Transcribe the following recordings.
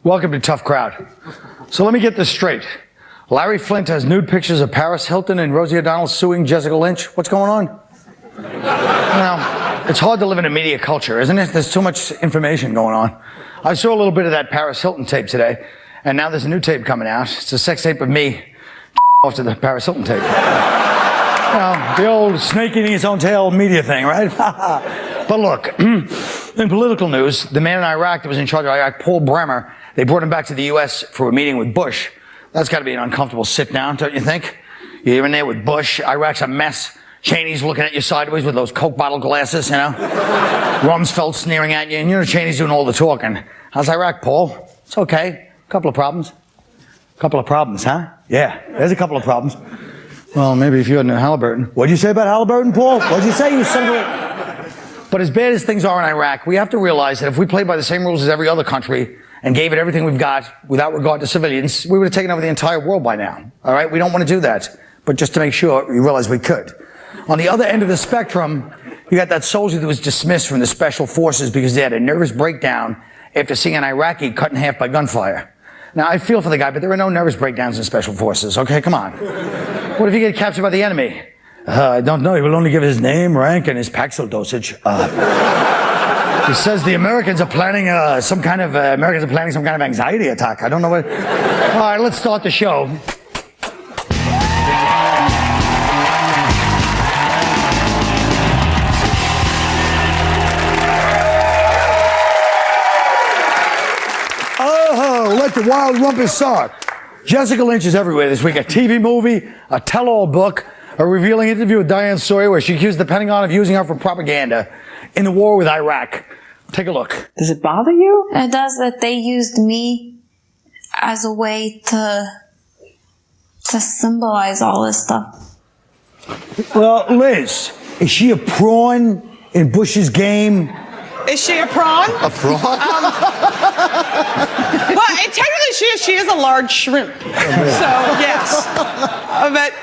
Welcome to Tough Crowd. So let me get this straight. Larry Flynt has nude pictures of Paris Hilton and Rosie O'Donnell suing Jessica Lynch. What's going on? Now, it's hard to live in a media culture, isn't it? There's too much information going on. I saw a little bit of that Paris Hilton tape today, and now there's a new tape coming out. It's a sex tape of me off to the Paris Hilton tape. You know, the old snake eating its own tail media thing, right? But look, in political news, the man in Iraq that was in charge of Iraq, Paul Bremer, they brought him back to the U.S. for a meeting with Bush. That's got to be an uncomfortable sit down, don't you think? You're in there with Bush. Iraq's a mess. Cheney's looking at you sideways with those Coke bottle glasses, you know? Rumsfeld sneering at you, and you know Cheney's doing all the talking. How's Iraq, Paul? It's okay. Couple of problems. Couple of problems, huh? Yeah, there's a couple of problems. Well, maybe if you hadn't Halliburton. What'd you say about Halliburton, Paul? What'd you say, you son of a... But as bad as things are in Iraq, we have to realize that if we played by the same rules as every other country and gave it everything we've got without regard to civilians, we would have taken over the entire world by now. All right? We don't want to do that. But just to make sure, you realize we could. On the other end of the spectrum, you got that soldier that was dismissed from the special forces because they had a nervous breakdown after seeing an Iraqi cut in half by gunfire. Now, I feel for the guy, but there are no nervous breakdowns in special forces, okay? Come on. What if you get captured by the enemy? I don't know. He will only give his name, rank, and his Paxil dosage. He says the Americans are planning some kind of anxiety attack. I don't know what. All right, let's start the show. Oh, let the wild rumpus start. Jessica Lynch is everywhere this week. A TV movie, a tell-all book, a revealing interview with Diane Sawyer where she accused the Pentagon of using her for propaganda in the war with Iraq. Take a look. Does it bother you? It does that they used me as a way to symbolize all this stuff. Well, Liz, is she a prawn in Bush's game? Is she a prawn? A prawn? Well, technically she is a large shrimp. So, yes. But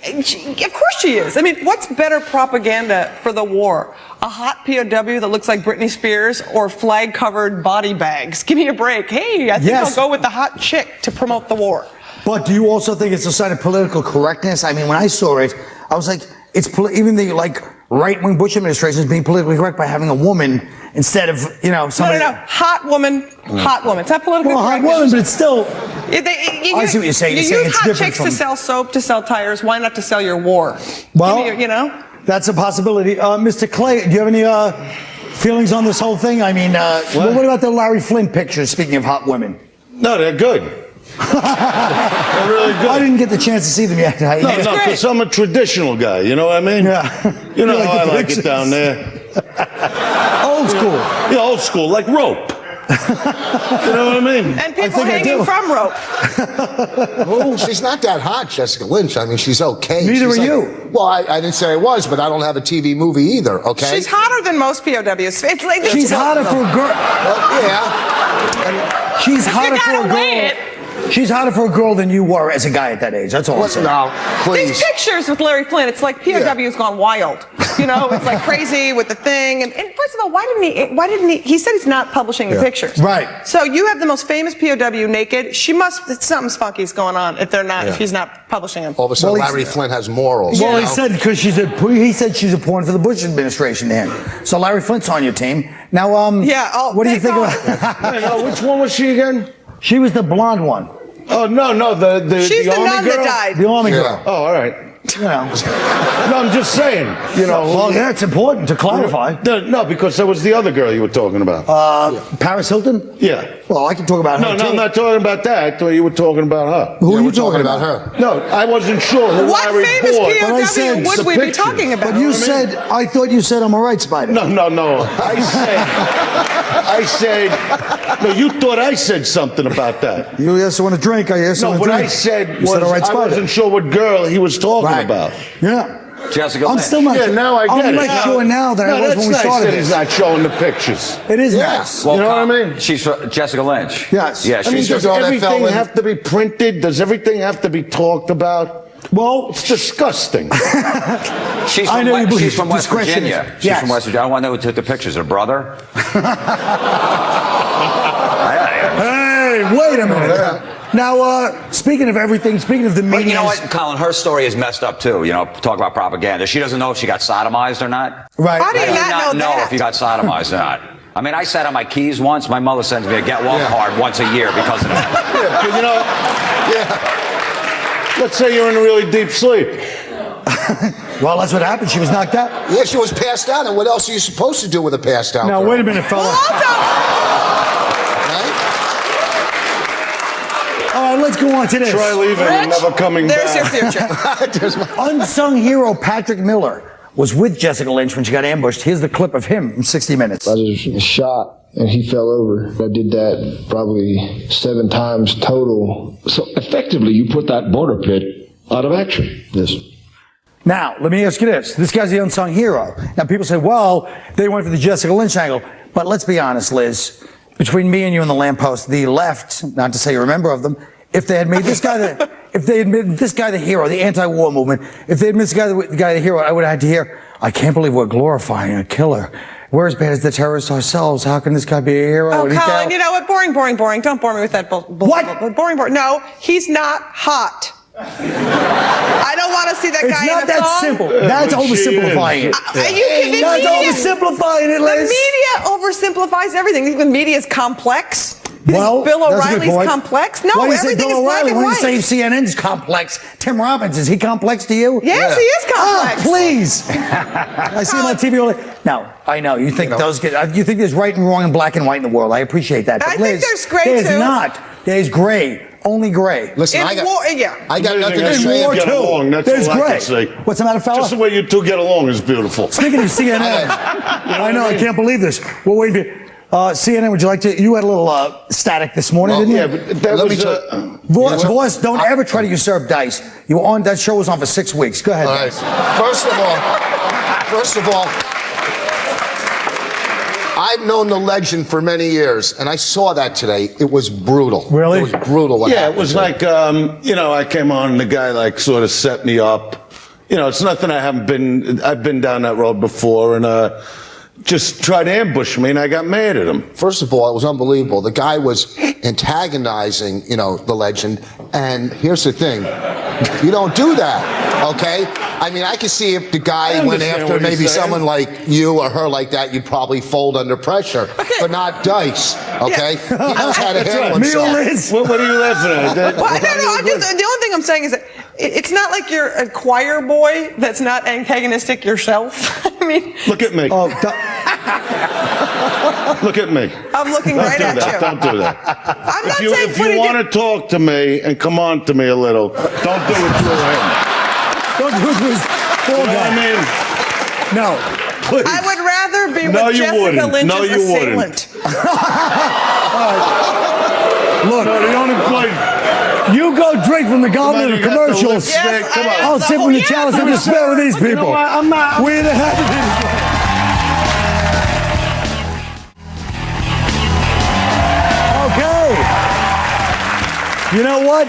of course she is. I mean, what's better propaganda for the war? A hot POW that looks like Britney Spears or flag-covered body bags? Give me a break. Hey, I think I'll go with the hot chick to promote the war. But do you also think it's a sign of political correctness? I mean, when I saw it, I was like, even the right-wing Bush administration is being politically correct by having a woman instead of, you know, somebody. No. Hot woman, hot woman. It's not politically correct. Hot woman, but it's still. I see what you're saying. You use hot chicks to sell soap, to sell tires. Why not to sell your war? Well, you know. That's a possibility. Mr. Clay, do you have any feelings on this whole thing? I mean, what about the Larry Flynt pictures, speaking of hot women? No, they're good. They're really good. I didn't get the chance to see them yet. No, because I'm a traditional guy, you know what I mean? Yeah. You know how I like it down there. Old school. Yeah, old school, like rope. You know what I mean? And people hanging from rope. Oh, she's not that hot, Jessica Lynch. I mean, she's okay. Neither are you. Well, I didn't say I was, but I don't have a TV movie either, okay? She's hotter than most POWs. It's like She's hotter for a girl. Well, yeah. She's hotter for a girl. She's hotter for a girl than you were as a guy at that age. That's all I'm saying. No, please. These pictures with Larry Flynt, it's like POW's gone wild. You know, it's like crazy with the thing. And first of all, why didn't he said he's not publishing the pictures. Right. So you have the most famous POW naked. Something spunky's going on if they're not, if he's not publishing them. All of a sudden, Larry Flynt has morals. Well, he said because he said she's a pawn for the Bush administration to him. So Larry Flynt's on your team. Now, what do you think about Which one was she again? She was the blonde one. Oh, no, she's the army nun girl? that died. The army girl. Oh, all right. You know. No, I'm just saying, you know. Well, yeah, it's important to clarify. No, because that was the other girl you were talking about. Paris Hilton? Yeah. Well, I can talk about her. No, I'm not talking about that. I thought you were talking about her. Who are you talking about? Her? No, I wasn't sure who What Larry famous bought. POW would we be talking about? But you said, I thought you said I'm all right, Spider. No. I said, no, you thought I said something about that. You also want to drink, I guess. No, what I said was, I wasn't sure what girl he was talking about. Yeah. Jessica Lynch. I'm still not. Yeah, now I get I'm it. less sure now than I was when we started He's not showing the pictures. It is nice. Well, you know what I mean? She's Jessica Lynch. Yes. Yeah, I mean, she's does everything have to be printed? Does everything have to be talked about? Well, it's disgusting. She's from West Virginia. She's from West Virginia. I want to know who took the pictures. Her brother? Hey, Wait a minute. Now, speaking of everything, speaking of the media. But you know what, Colin? Her story is messed up too. You know, talk about propaganda. She doesn't know if she got sodomized or not. Right. How do you I do not know that? if you got sodomized or not. I mean, I sat on my keys once. My mother sends me a get well card once a year because of that. Yeah, 'cause, you know, let's say you're in a really deep sleep. Well, that's what happened. She was knocked out. Yeah, she was passed out, and what else are you supposed to do with a passed out Now, girl? wait a minute, fella. Right? All right, let's go on to this. Try leaving and never coming There's back. your future. Unsung hero Patrick Miller was with Jessica Lynch when she got ambushed. Here's the clip of him in 60 Minutes. I just shot and he fell over. I did that probably 7 times total. So effectively, you put that border pit out of action. Yes. Now, let me ask you this. This guy's the unsung hero. Now, people say, well, they went for the Jessica Lynch angle. But let's be honest, Liz. Between me and you and the lamppost, the left, not to say you're a member of them, if they had made this guy the, if they had made this guy the hero, the anti-war movement, if they had made this guy the hero, I would have had to hear, I can't believe we're glorifying a killer. We're as bad as the terrorists ourselves. How can this guy be a hero? Oh, Colin, you know what? Boring. Don't bore me with that What? Boring. No, he's not hot. I don't want to see that It's guy not in a that song. simple. That's oversimplifying it. Are you kidding That's me? oversimplifying it, The Liz. media oversimplifies everything. The media is complex. You think Well, Bill that's a good O'Reilly's point. complex? No, Why do you say everything Bill is black O'Reilly? and Why do white. you say CNN's complex? Tim Robbins, is he complex to you? Yes, he is complex. Ah, please. I see him on TV all day. Now, I know you think you think there's right and wrong and black and white in the world. I appreciate that. But I think Liz, there's gray, there's too. not. There's gray. Only gray. Listen, In I got war, yeah. nothing to There's say. war Get too. along, that's There's all I gray. can say. What's the matter, fella? Just the way you two get along is beautiful. Speaking of CNN, I know, I can't believe this. Well, wait a minute. CNN, would you like to? You had a little static this morning, didn't you? Yeah, but that Let me was... Voice, don't ever try to usurp Dice. You were on, that show was on for 6 weeks. Go ahead. All right. Dice. First of all, I've known the legend for many years, and I saw that today. It was brutal. Really? It was brutal. What Yeah, it happened was to him. like, you know, I came on and the guy like sort of set me up. You know, it's nothing I've been down that road before and just tried to ambush me and I got mad at him. First of all, it was unbelievable. The guy was antagonizing, you know, the legend. And here's the thing. You don't do that, okay? I mean, I can see if the guy went understand after what he's maybe saying. someone like you or her like that, you'd probably fold under pressure. But not Dice, okay? He knows how to handle Me or himself. Liz? What are you laughing at? Well, no, the only thing I'm saying is that it's not like you're a choir boy that's not antagonistic yourself. I mean, Look at me. Oh, Look at me. I'm looking right at you. Don't do that. I'm not saying If you want to talk to me and come on to me a little, don't do it through him. don't do it with You know what I mean? No. Please. I would rather be No, with you Jessica wouldn't. Lynch's No, you wouldn't. assailant. Look, No, the only place. you go drink from the Come on, goblet of you got the commercials. lipstick. Yes, Come I on. am. I'll sip from the chalice of despair with these people. You know what? I'm not. We're the happy. Okay. You know what?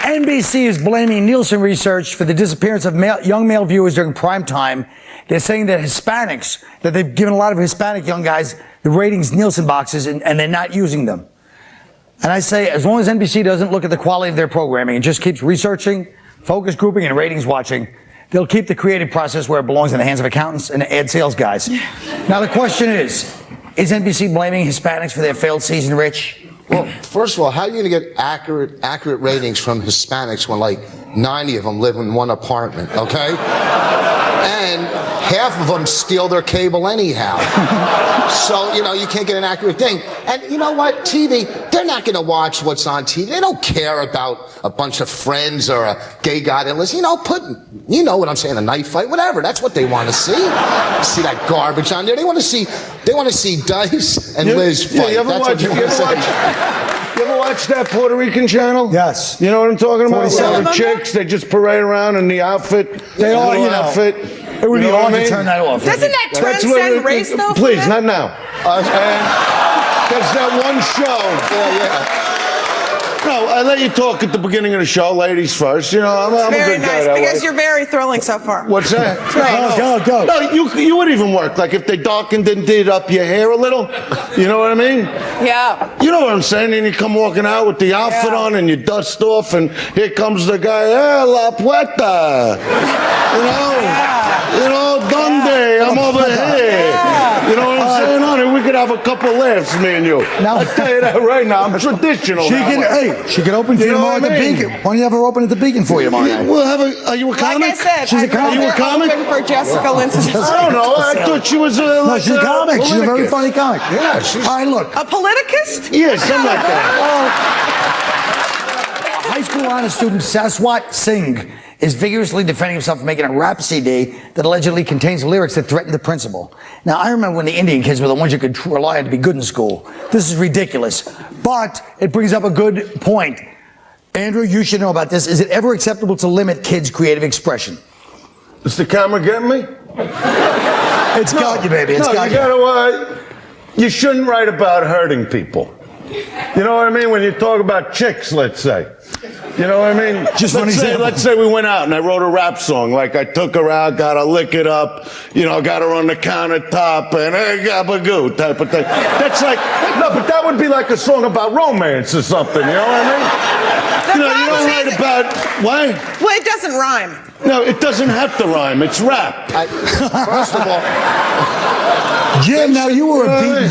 NBC is blaming Nielsen research for the disappearance of young male viewers during prime time. They're saying that Hispanics, that they've given a lot of Hispanic young guys the ratings Nielsen boxes and they're not using them. And I say, as long as NBC doesn't look at the quality of their programming and just keeps researching, focus grouping, and ratings watching, they'll keep the creative process where it belongs in the hands of accountants and ad sales guys. Now the question is NBC blaming Hispanics for their failed season, Rich? Well, first of all, how are you going to get accurate ratings from Hispanics when like 90 of them live in one apartment, okay? And half of them steal their cable anyhow. So, you know, you can't get an accurate thing. And you know what? TV, they're not going to watch what's on TV. They don't care about a bunch of friends or a gay guy that listens. You know, you know what I'm saying, a knife fight, whatever. That's what they want to see. See that garbage on there. They want to see Dice and Liz fight. You ever That's watch, what they want to see. you ever watch that Puerto Rican channel? Yes. You know what I'm talking about? 47. All the chicks, they just parade around in the outfit. They all, little you know, outfit. It would You be know what hard I to mean? turn that off. Doesn't that That's what transcend race, though? for Please, them? not now. And that's that one show. Yeah, yeah. No, I let you talk at the beginning of the show. Ladies first. You know, I'm a Very good guy nice, that way. because you're very thrilling so far. What's that? Go. No, you would even work. Like if they darkened and did up your hair a little. You know what I mean? Yeah. You know what I'm saying? And you come walking out with the outfit on and you dust off and here comes the guy, hey, la puerta. You know? You know, donde? I'm over here. You know what I'm saying, honey? We could have a couple laughs, me and you. Now- I'll tell you that right now. I'm traditional. She can open for you tomorrow at the Beacon. Why don't you have her open at the Beacon for you tomorrow night? We'll have a. Are you a comic? Like I said, She's a I'd comic. rather Are you a comic? open for Jessica Lindsay. I don't know. I thought she was a. No, she's a comic. She's a very funny comic. Yeah, she's. All right, look. A politicist? Yeah, something like that. High school honor student Saswat Singh is vigorously defending himself for making a rap CD that allegedly contains lyrics that threaten the principal. Now, I remember when the Indian kids were the ones you could rely on to be good in school. This is ridiculous. But it brings up a good point. Andrew, you should know about this. Is it ever acceptable to limit kids' creative expression? Is the camera getting me? It's got you, baby. It's No, got you gotta. You shouldn't write about hurting people. You know what I mean? When you talk about chicks, let's say. You know what I mean? Just one example. Let's say we went out and I wrote a rap song. Like I took her out, got her lick it up, you know, got her on the countertop and hey, gabagoo type of thing. That's like, no, but that would be like a song about romance or something. You know what I mean? You know, you don't write about, what? Well, it doesn't rhyme. No, it doesn't have to rhyme. It's rap. First of all, Jim, now you were a beaten...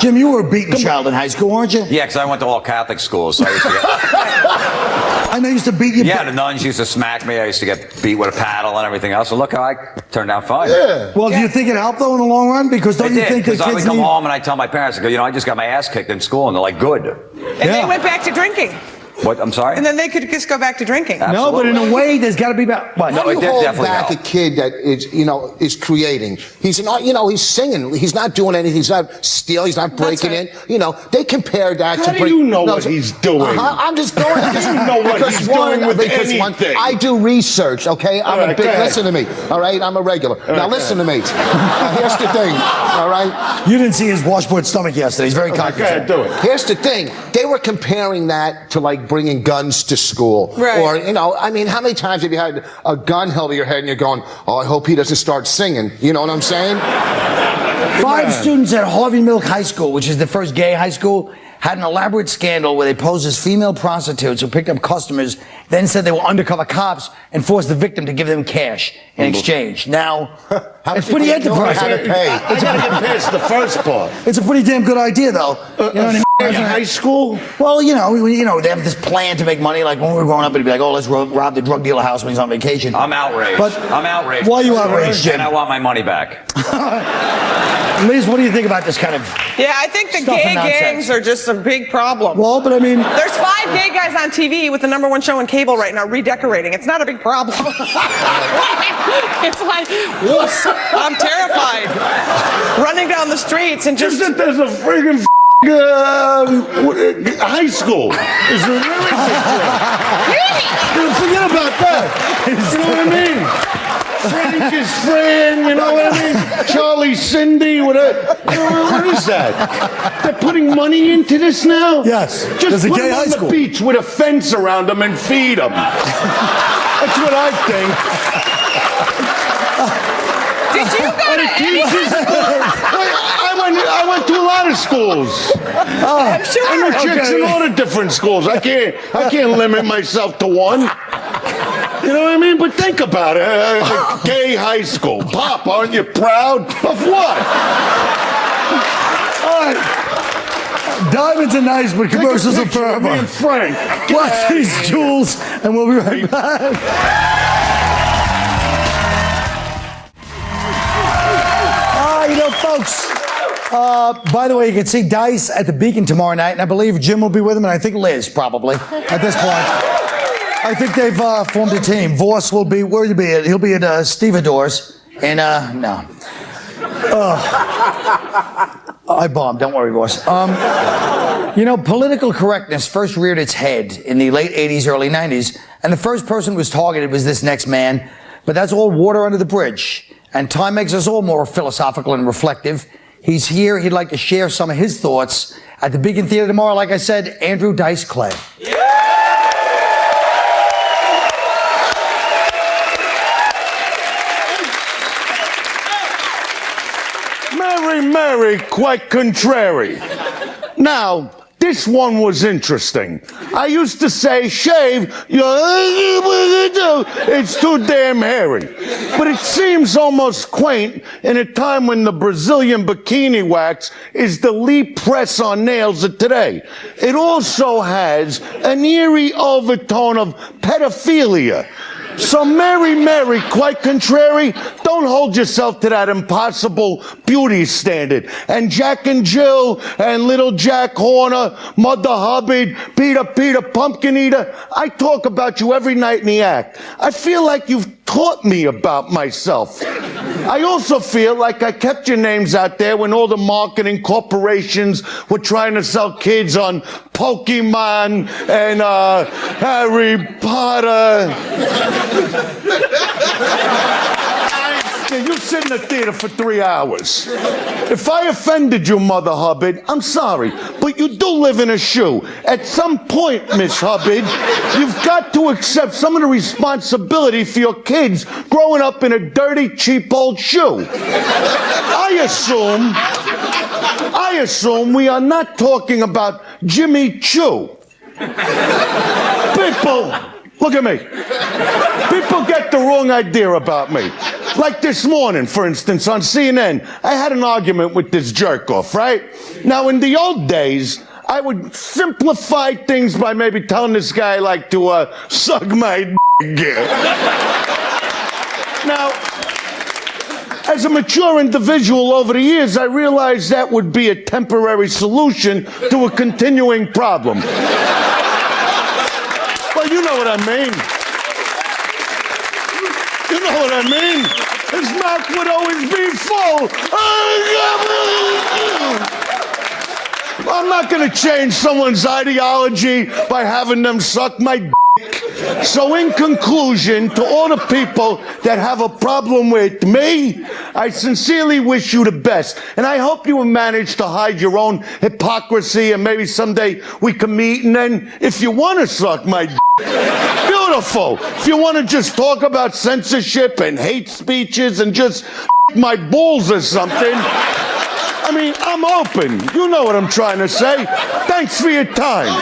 Jim, you were a beaten child in high school, weren't you? Yeah, because I went to all Catholic schools, so I used to get... I know you used to beat you. Yeah, the nuns used to smack me. I used to get beat with a paddle and everything else. So look how I turned out fine. Yeah. Well, do you think it helped, though, in the long run? Because don't It you did, think that because I would kids come need... home and I tell my parents, I go, you know, I just got my ass kicked in school, and they're like, good. And they went back to drinking. What? I'm sorry? And then they could just go back to drinking. No, but in a way, there's got to be... What? No, how do it you did hold definitely back help. a kid that is, you know, is creating? He's not, you know, he's singing. He's not doing anything. He's not stealing. He's not breaking in. You know, they compare that How to. do you know what he's doing? I'm just going. How do you know what because he's doing with anything? I do research. Okay, I'm All right, a big. go ahead. Listen to me. All right, I'm a regular. Now listen to me. Here's the thing. All right. You didn't see his washboard stomach yesterday. He's very Go cocky. ahead, do it. Here's the thing. They were comparing that to like bringing guns to school. Right. Or, you know, I mean, how many times have you had a gun held to your head and you're going, oh, I hope he doesn't start singing. You know what I'm saying? 5 students at Harvey Milk High School, which is the first gay high school, had an elaborate scandal where they posed as female prostitutes who picked up customers, then said they were undercover cops and forced the victim to give them cash in exchange. Now, it's pretty enterprising. How to pay. I gotta get past the first part. It's a pretty damn good idea, though. You know what I mean? High school? Well, you know, they have this plan to make money. Like when we were growing up, it'd be like, oh, let's rob the drug dealer house when he's on vacation. I'm outraged. But I'm outraged. why are you outraged, Jim? And I want my money back. Liz, what do you think about this kind of... Yeah, I think the Stuff gay and nonsense. gangs are just a big problem. Well, but I mean... There's 5 gay guys on TV with the #1 show on cable right now redecorating. It's not a big problem. It's like, whoops, I'm terrified. Running down the streets and just... Just that there's a friggin' high school. Is there really? Forget about that. You know what I mean? Frank is Fran, you know what I mean? Charlie, Cindy, what is that? They're putting money into this now? Yes. Just There's a put gay them high on school. the beach with a fence around them and feed them. That's what I think. Did you go to any... I went to a lot of schools. I'm sure. I know chicks in all the different schools. I can't limit myself to one. You know what I mean? But think about it. A gay high school. Pop, aren't you proud? Of what? All right. Diamonds are nice, but commercials are Me and forever. Frank. Watch these jewels, and we'll be right back. You know, folks, by the way, you can see Dice at the Beacon tomorrow night, and I believe Jim will be with him, and I think Liz, probably, at this point. I think they've formed a team. Voss will be, where will you be at? He'll be at Stevedores, and, no. I bombed, don't worry, Voss. You know, political correctness first reared its head in the late 80s, early 90s, and the first person who was targeted was this next man, but that's all water under the bridge. And time makes us all more philosophical and reflective. He's here. He'd like to share some of his thoughts at the Beacon Theater tomorrow. Like I said, Andrew Dice Clay. Yeah! Mary, quite contrary. Now, this one was interesting. I used to say, shave, it's too damn hairy. But it seems almost quaint in a time when the Brazilian bikini wax is the lead press on nails of today. It also has an eerie overtone of pedophilia. So Mary, quite contrary, don't hold yourself to that impossible beauty standard. And Jack and Jill and little Jack Horner, Mother Hubbard, Peter Pumpkin Eater, I talk about you every night in the act. I feel like you've taught me about myself. I also feel like I kept your names out there when all the marketing corporations were trying to sell kids on Pokemon and Harry Potter. Yeah, you sit in the theater for 3 hours. If I offended you, Mother Hubbard, I'm sorry, but you do live in a shoe. At some point, Miss Hubbard, you've got to accept some of the responsibility for your kids growing up in a dirty, cheap old shoe. I assume we are not talking about Jimmy Choo. People, look at me. People get the wrong idea about me. Like this morning, for instance, on CNN, I had an argument with this jerk-off, right? Now, in the old days, I would simplify things by maybe telling this guy, like, to suck my dick. Now, as a mature individual over the years, I realized that would be a temporary solution to a continuing problem. Well, you know what I mean. You know what I mean? His mouth would always be full. I'm not going to change someone's ideology by having them suck my dick. So in conclusion, to all the people that have a problem with me, I sincerely wish you the best. And I hope you will manage to hide your own hypocrisy, and maybe someday we can meet, and then if you want to suck my dick, beautiful. If you want to just talk about censorship and hate speeches and just my balls or something, I mean, I'm open. You know what I'm trying to say. Thanks for your time.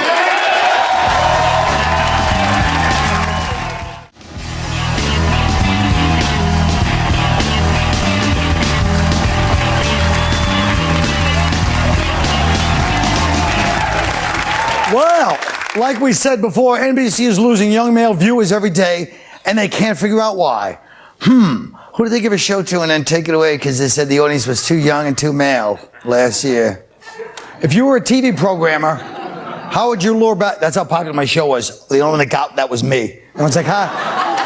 Well, like we said before, NBC is losing young male viewers every day, and they can't figure out why. Who did they give a show to and then take it away because they said the audience was too young and too male last year? If you were a TV programmer, how would you lure back? That's how popular my show was. The only one that got that was me. Everyone's like, huh?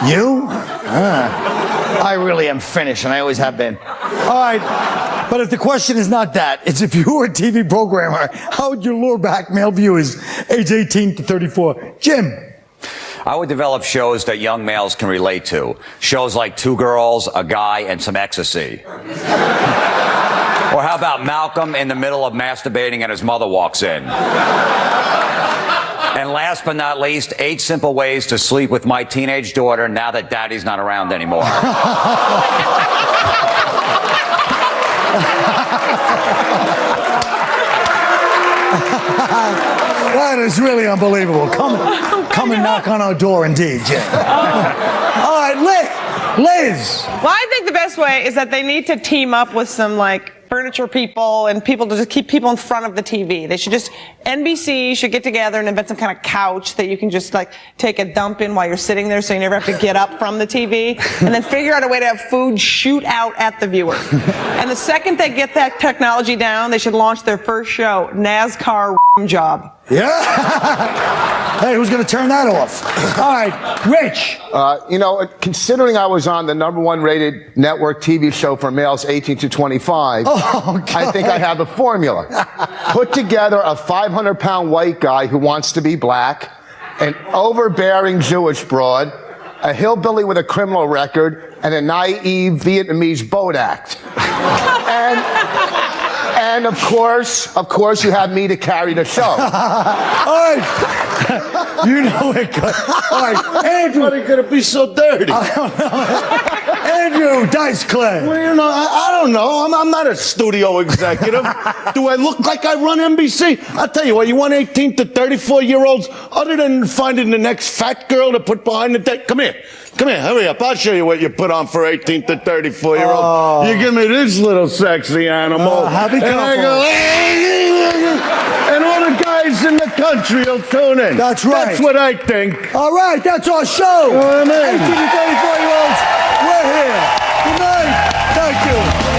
You? I really am finished, and I always have been. All right. But if the question is not that, it's if you were a TV programmer, how would you lure back male viewers age 18 to 34? Jim. I would develop shows that young males can relate to. Shows like Two Girls, a Guy, and some ecstasy. Or how about Malcolm in the middle of masturbating and his mother walks in? And last but not least, 8 simple ways to sleep with my teenage daughter now that daddy's not around anymore. That is really unbelievable. Come and knock on our door, indeed, Jim. All right, Liz. Well, I think the best way is that they need to team up with some, like, furniture people and people to just keep people in front of the TV. They should just, NBC should get together and invent some kind of couch that you can just, like, take a dump in while you're sitting there so you never have to get up from the TV, and then figure out a way to have food shoot out at the viewer. And the second they get that technology down, they should launch their first show, NASCAR Job. Yeah. Hey, who's going to turn that off? All right, Rich. You know, considering I was on the #1 rated network TV show for males 18 to 25, I think I have the formula. Put together a 500-pound white guy who wants to be black, an overbearing Jewish broad, a hillbilly with a criminal record, and a naive Vietnamese boat act. And of course, you have me to carry the show. All right. You know it. All right, Andrew. Why are they gonna be so dirty? I don't know. Andrew Dice Clay. Well, you know, I don't know. I'm not a studio executive. Do I look like I run NBC? I'll tell you what, you want 18 to 34-year-olds, other than finding the next fat girl to put behind the deck? Come here, hurry up. I'll show you what you put on for 18 to 34-year-olds. Oh. You give me this little sexy animal. Happy and I couple. go, and all the guys in the country will tune in. That's right. That's what I think. All right, that's our show. You know what I mean? 18 to 34-year-olds, we're here. Good night. Thank you.